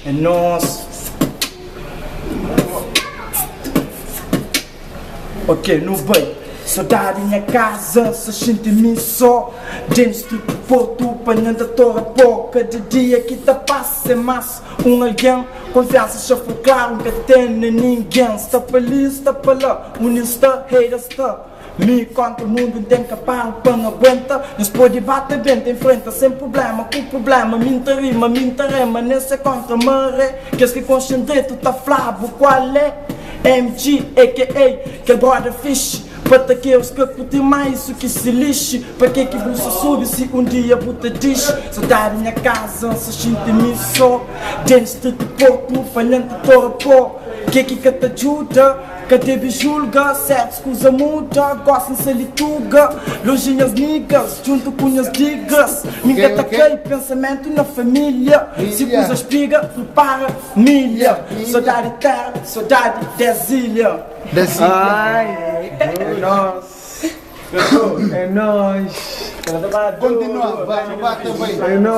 É nós. Ok, no bem. Saudade em minha casa, se sente-me só. Dentro do porto, panhando a torre pouca. De dia que te passa, é massa. Alguém, confiança, já foi claro. Nunca tem ninguém. Está para ali, está para lá. Está, está. Me conta o mundo tem capaz, para não aguenta. Nós pode bater bem, tem frente, sem problema. Com problema, me interrema. Nessa contra maré. Qu'est-ce que concentré, tu tá flavo, qual é? MG, a.k.a. que brother fish. Para aqueles que curtem mais o que se lixe. Para que você soube se dia você diz. Saudade minha casa, se sente-me só. Dentro do porto, falhando toda pó. Que te ajuda? Que te julga? Certo, escusa muda. Gosta de ser lituga. Longe as niggas, junto com as digas. Me ataquei, pensamento na família. Se pus a espiga, prepara milha. Saudade terra, saudade das ilhas. É nóis. É nóis. Continua, vai, não bate bem. É nóis.